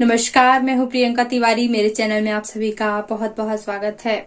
नमस्कार, मैं हूं प्रियंका तिवारी। मेरे चैनल में आप सभी का बहुत बहुत स्वागत है।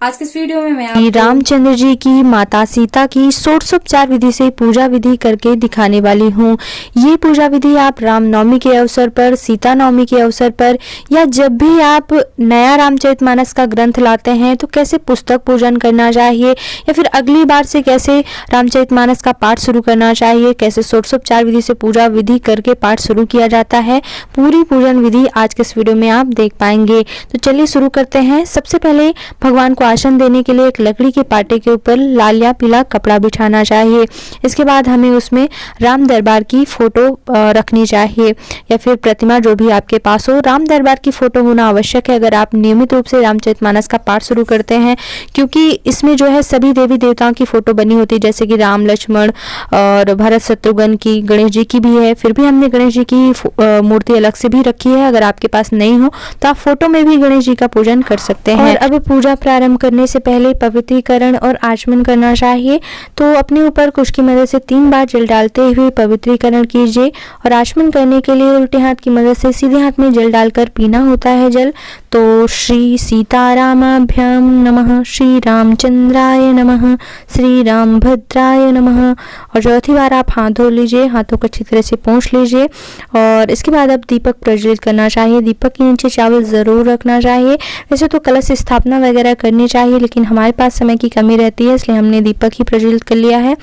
आज के इस वीडियो में मैं आपको रामचंद्र जी की माता सीता की षोडशोपचार विधि से पूजा विधि करके दिखाने वाली हूँ। ये पूजा विधि आप रामनवमी के अवसर पर, सीता नवमी के अवसर पर, या जब भी आप नया रामचरितमानस का ग्रंथ लाते हैं तो कैसे पुस्तक पूजन करना चाहिए, या फिर अगली बार से कैसे रामचरितमानस का पाठ शुरू करना चाहिए, कैसे षोडशोपचार विधि से पूजा विधि करके पाठ शुरू किया जाता है, पूरी पूजन विधि आज के इस वीडियो में आप देख पाएंगे। तो चलिए शुरू करते हैं। सबसे पहले भगवान को आसन देने के लिए एक लकड़ी के पाटे के ऊपर लाल या पीला कपड़ा बिछाना चाहिए। इसके बाद हमें उसमें राम दरबार की फोटो रखनी चाहिए, या फिर प्रतिमा जो भी आपके पास हो। राम दरबार की फोटो होना आवश्यक है अगर आप नियमित रूप से रामचरितमानस का पाठ शुरू करते हैं, क्योंकि इसमें जो है सभी देवी देवताओं की फोटो बनी होती है, जैसे कि राम, लक्ष्मण और भरत शत्रुघ्न की, गणेश जी की भी है। फिर भी हमने गणेश जी की मूर्ति अलग से भी रखी है। अगर आपके पास नहीं हो तो आप फोटो में भी गणेश जी का पूजन कर सकते हैं। और अब पूजा प्रारंभ करने से पहले पवित्रीकरण और आचमन करना चाहिए। तो अपने ऊपर कुश की मदद से 3 बार जल डालते हुए पवित्रीकरण कीजिए, और आचमन करने के लिए उल्टे हाथ की मदद से सीधे हाथ में जल डालकर पीना होता है जल। तो श्री सीतारामाभ्याम नमः, श्री रामचंद्राय नमः, श्री रामभद्राय नमः। और चौथी बार आप हाथ धो लीजिए, हाथों को अच्छी तरह से पोंछ लीजिए। और इसके बाद अब दीपक प्रज्वलित करना चाहिए। दीपक के नीचे चावल जरूर रखना चाहिए। वैसे तो कलश स्थापना वगैरह करनी चाहिए, लेकिन हमारे पास समय की कमी रहती है, इसलिए हमने दीपक ही प्रज्वलित कर लिया है।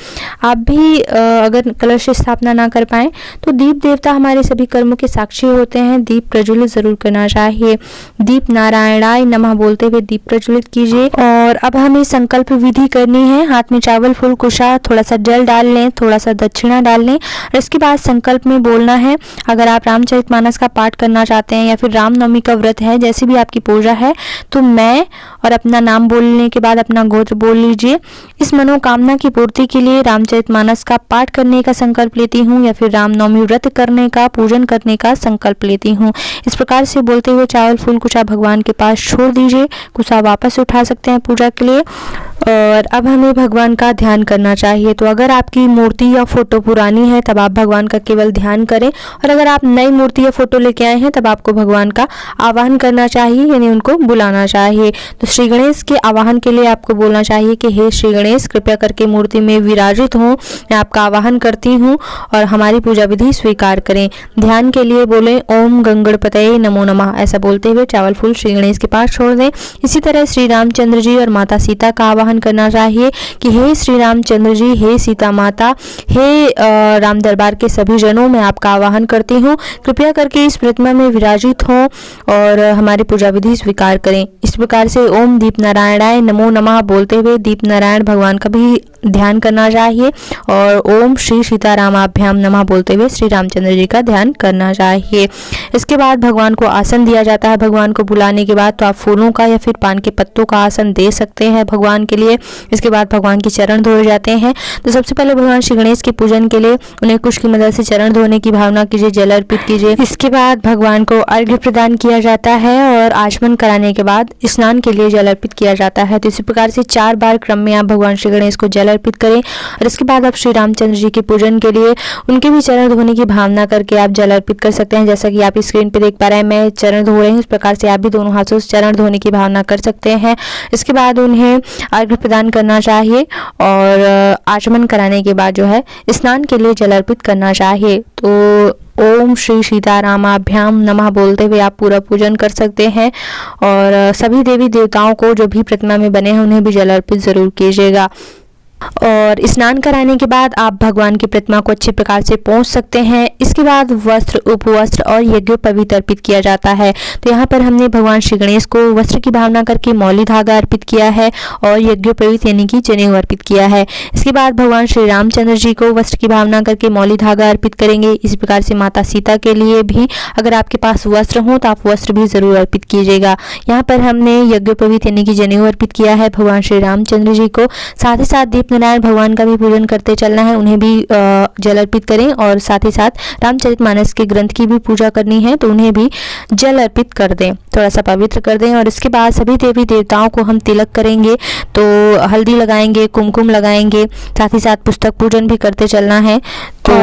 आप भी अगर कलश स्थापना ना कर पाए तो दीप देवता हमारे सभी कर्मों के साक्षी होते हैं, दीप प्रज्वलित जरूर करना चाहिए। दीप नारायणाय नमः बोलते हुए दीप प्रज्वलित कीजिए। और अब हमें संकल्प विधि करनी है। हाथ में चावल, फूल, कुशा, थोड़ा सा जल डाल लें, थोड़ा सा दक्षिणा डाल लें, और इसके बाद संकल्प में बोलना है। अगर आप रामचरितमानस का पाठ करना चाहते हैं या फिर रामनवमी का व्रत है, जैसे भी आपकी पूजा है, तो मैं और अपना नाम बोलने के बाद अपना गोत्र बोल लीजिए। इस मनोकामना की पूर्ति के लिए रामचरितमानस का पाठ करने का संकल्प लेती हूँ, या फिर रामनवमी व्रत करने का, पूजन करने का संकल्प लेती हूँ। इस प्रकार से बोलते हुए चावल, फूल, कुशा भगवान के पास छोड़ दीजिए। कुशा वापस उठा सकते हैं पूजा के लिए। और अब हमें भगवान का ध्यान करना चाहिए। तो अगर आपकी मूर्ति या फोटो पुरानी है तब आप भगवान का केवल ध्यान करें, और अगर आप नई मूर्ति या फोटो लेके आए हैं तब आपको भगवान का आवाहन करना चाहिए, यानी उनको बुलाना चाहिए। तो श्री गणेश के आवाहन के लिए आपको बोलना चाहिए कि हे श्री गणेश, कृपया करके मूर्ति में विराजित हों, मैं आपका आवाहन करती हूँ और हमारी पूजा विधि स्वीकार करें। ध्यान के लिए बोले ओम गंगणपतये नमो नमः, ऐसा बोलते हुए चावल फूल श्री गणेश के पास छोड़ दें। इसी तरह श्री रामचंद्र जी और माता सीता का आवाहन करना चाहिए कि हे श्री रामचंद्र जी, हे सीता माता, हे राम दरबार के सभी जनों, मैं आपका आवाहन करती हूँ, कृपया करके इस प्रतिमा में विराजित हों और हमारी पूजा विधि स्वीकार करें। इस प्रकार से ओम दीप नारायणाय नमो नमः बोलते हुए दीप नारायण भगवान का भी ध्यान करना चाहिए, और ओम श्री सीतारामाभ्याम नमः बोलते हुए श्री रामचंद्र जी का ध्यान करना चाहिए। इसके बाद भगवान को आसन दिया जाता है। भगवान को बुलाने के बाद तो आप फूलों का या फिर पान के पत्तों का आसन दे सकते हैं भगवान के लिए। इसके बाद भगवान के चरण धोए जाते हैं। तो सबसे पहले भगवान श्री गणेश के पूजन के लिए उन्हें कुश की मदद से चरण धोने की भावना कीजिए, जल अर्पित कीजिए। इसके बाद भगवान को अर्घ्य प्रदान किया जाता है, और आचमन कराने के बाद स्नान के लिए जल अर्पित किया जाता है। तो इसी प्रकार से 4 बार क्रम में आप भगवान श्री गणेश को जल अर्पित करें, और इसके बाद आप श्री रामचंद्र जी के पूजन के लिए उनके भी चरण धोने की भावना करके आप जल अर्पित कर सकते हैं। जैसा कि आप स्क्रीन पे देख पा रहे हैं, मैं चरण धो रही हूँ, इस प्रकार से आप भी दोनों हाथों से चरण धोने की भावना कर सकते हैं। इसके बाद उन्हें अर्घ्य प्रदान करना चाहिए, और आचमन कराने के बाद जो है स्नान के लिए जल अर्पित करना चाहिए। तो ओम श्री सीतारामाभ्याम नमः बोलते हुए आप पूरा पूजन कर सकते हैं, और सभी देवी देवताओं को जो भी प्रतिमा में बने हैं उन्हें भी जल अर्पित जरूर कीजिएगा। और स्नान कराने के बाद आप भगवान की प्रतिमा को अच्छे प्रकार से पोंछ सकते हैं। इसके बाद वस्त्र, उपवस्त्र और यज्ञोपवीत अर्पित किया जाता है। तो यहाँ पर हमने भगवान श्री गणेश को वस्त्र की भावना करके मौली धागा अर्पित किया है, और यज्ञोपवीत यानी कि जनेऊ अर्पित किया है। इसके बाद भगवान श्री रामचंद्र जी को वस्त्र की भावना करके मौली धागा अर्पित करेंगे। इसी प्रकार से माता सीता के लिए भी अगर आपके पास वस्त्र हो तो आप वस्त्र भी जरूर अर्पित कीजिएगा। यहाँ पर हमने यज्ञोपवीत यानी कि जनेऊ अर्पित किया है भगवान श्री रामचंद्र जी को। साथ ही साथ दीप सत्यनारायण भगवान का भी पूजन करते चलना है, उन्हें भी जल अर्पित करें। और साथ ही साथ रामचरितमानस के ग्रंथ की भी पूजा करनी है तो उन्हें भी जल अर्पित कर दें, थोड़ा सा पवित्र कर दें। और इसके बाद सभी देवी देवताओं को हम तिलक करेंगे, तो हल्दी लगाएंगे, कुमकुम लगाएंगे, साथ ही साथ पुस्तक पूजन भी करते चलना है। तो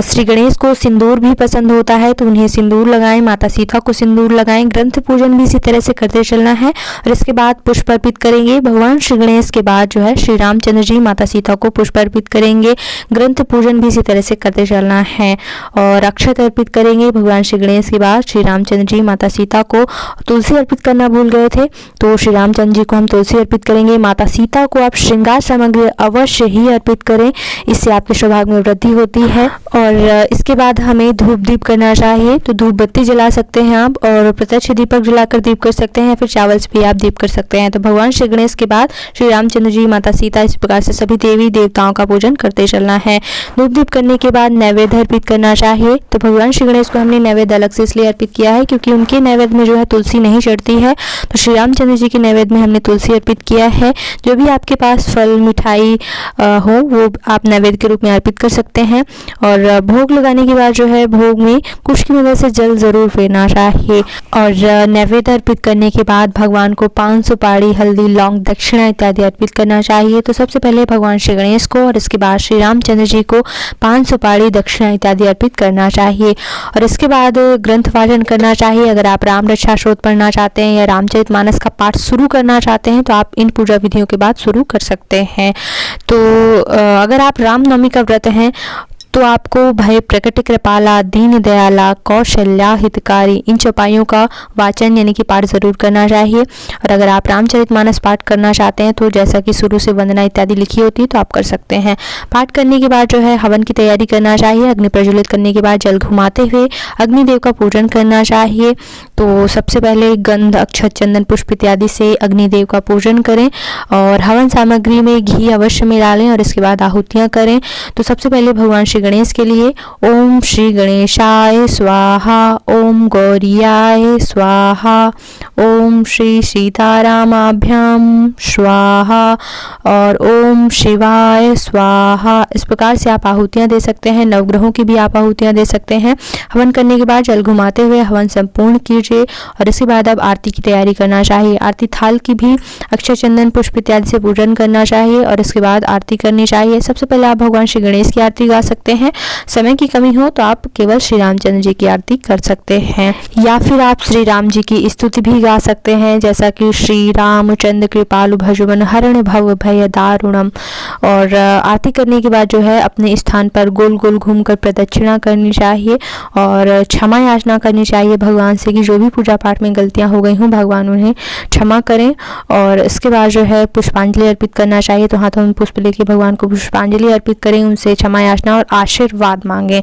श्री गणेश को सिंदूर भी पसंद होता है तो उन्हें सिंदूर लगाएं, माता सीता को सिंदूर लगाएं। ग्रंथ पूजन भी इसी तरह से करते चलना है। और इसके बाद पुष्प अर्पित करेंगे। भगवान श्री गणेश के बाद जो है श्री रामचंद्र जी माता सीता को पुष्प अर्पित करेंगे। ग्रंथ पूजन भी इसी तरह से करते चलना है। और अक्षत अर्पित करेंगे भगवान श्री गणेश के बाद श्री रामचंद्र जी माता सीता को। तुलसी अर्पित करना भूल गए थे तो श्री रामचंद्र जी को हम तुलसी अर्पित करेंगे। माता सीता को आप श्रृंगार सामग्री अवश्य ही अर्पित करें, इससे आपके सौभाग्य में वृद्धि होती है। और इसके बाद हमें धूप दीप करना चाहिए, तो धूप बत्ती जला सकते हैं आप, और प्रत्यक्ष दीपक जलाकर दीप कर सकते हैं, फिर चावल से भी आप दीप कर सकते हैं। तो भगवान श्री गणेश के बाद श्री रामचंद्र जी माता सीता, इस प्रकार से सभी देवी देवताओं का पूजन करते चलना है। धूप दीप करने के बाद नैवेद्य अर्पित करना चाहिए। तो भगवान श्री गणेश को हमने नैवेद्य अलग से इसलिए अर्पित किया है क्योंकि उनके नैवेद्य में जो है तुलसी नहीं चढ़ती है, तो श्री रामचंद्र जी के नैवेद्य में हमने तुलसी अर्पित किया है। जो भी आपके पास फल मिठाई हो वो आप नैवेद्य के रूप में अर्पित कर सकते हैं। और भोग लगाने के बाद जो है भोग में कुश की मदद से जल जरूर फेरना चाहिए। और नैवेद्य अर्पित करने के बाद भगवान को 5 सुपारी, हल्दी, लौंग, दक्षिणा इत्यादि अर्पित करना चाहिए। तो सबसे पहले भगवान श्री गणेश को और इसके बाद श्री रामचंद्र जी को 5 सुपारी, दक्षिणा इत्यादि अर्पित करना चाहिए। और इसके बाद ग्रंथ वाचन करना चाहिए। अगर आप राम रक्षा स्तोत्र पढ़ना चाहते हैं या रामचरितमानस का पाठ शुरू करना चाहते हैं तो आप इन पूजा विधियों के बाद शुरू कर सकते हैं। तो अगर आप रामनवमी का व्रत हैं तो आपको भय प्रकट कृपाला, दीन दयाला, कौशल्या हितकारी, इन चौपाइयों का वाचन यानी कि पाठ जरूर करना चाहिए। और अगर आप रामचरितमानस पाठ करना चाहते हैं तो जैसा कि शुरू से वंदना इत्यादि लिखी होती है तो आप कर सकते हैं। पाठ करने के बाद जो है हवन की तैयारी करना चाहिए। अग्नि प्रज्वलित करने के बाद जल घुमाते हुए अग्निदेव का पूजन करना चाहिए। तो सबसे पहले गंध, अक्षत, चंदन, पुष्प इत्यादि से अग्निदेव का पूजन करें और हवन सामग्री में घी अवश्य मिला लें और इसके बाद आहुतियाँ करें। तो सबसे पहले भगवान श्री गणेश के लिए ओम श्री गणेशाय स्वाहा, ओम गौरियाय स्वाहा, ओम श्री सीतारामाभ्याम स्वाहा और ओम शिवाय स्वाहा, इस प्रकार से आप आहुतियाँ दे सकते हैं। नवग्रहों की भी आप आहुतियाँ दे सकते हैं। हवन करने के बाद जल घुमाते हुए हवन संपूर्ण कीजिए और इसके बाद अब आरती की तैयारी करना चाहिए। आरती थाल की भी अक्षय, चंदन, पुष्प इत्यादि से पूजन करना चाहिए और इसके बाद आरती करनी चाहिए। सबसे पहले आप भगवान श्री गणेश की आरती गा सकते हैं। समय की कमी हो तो आप केवल श्री रामचंद्र जी की आरती कर सकते हैं या फिर आप श्री राम जी की स्तुति भी गा सकते हैं, जैसा कि श्री रामचंद्र कृपालु भजवन हरण भव भय दारुणम। और आरती करने के बाद जो है अपने स्थान पर गोल गोल घूमकर प्रदक्षिणा करनी चाहिए और क्षमा याचना करनी चाहिए भगवान से कि जो भी पूजा पाठ में गलतियां हो गई हों भगवान उन्हें क्षमा करें। और इसके बाद जो है पुष्पांजलि अर्पित करना चाहिए। तो हाथों में पुष्प लेके भगवान को पुष्पांजलि अर्पित करें, उनसे क्षमा याचना और आशीर्वाद मांगें।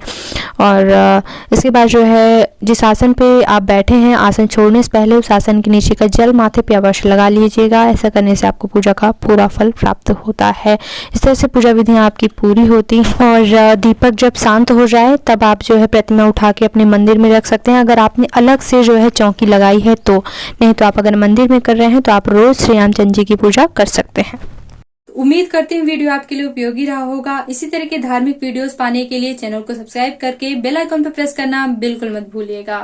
और इसके बाद जो है जिस आसन पे आप बैठे हैं, आसन छोड़ने से पहले उस आसन के नीचे का जल माथे पे अवश्य लगा लीजिएगा। ऐसा करने से आपको पूजा का पूरा फल प्राप्त होता है। इस तरह से पूजा विधियां आपकी पूरी होती हैं। और दीपक जब शांत हो जाए तब आप जो है प्रतिमा उठा के अपने मंदिर में रख सकते हैं, अगर आपने अलग से जो है चौकी लगाई है तो। नहीं तो आप अगर मंदिर में कर रहे हैं तो आप रोज श्री रामचंद्र जी की पूजा कर सकते हैं। उम्मीद करती हूँ वीडियो आपके लिए उपयोगी रहा होगा। इसी तरह के धार्मिक वीडियोस पाने के लिए चैनल को सब्सक्राइब करके बेल आइकन पर प्रेस करना बिल्कुल मत भूलिएगा।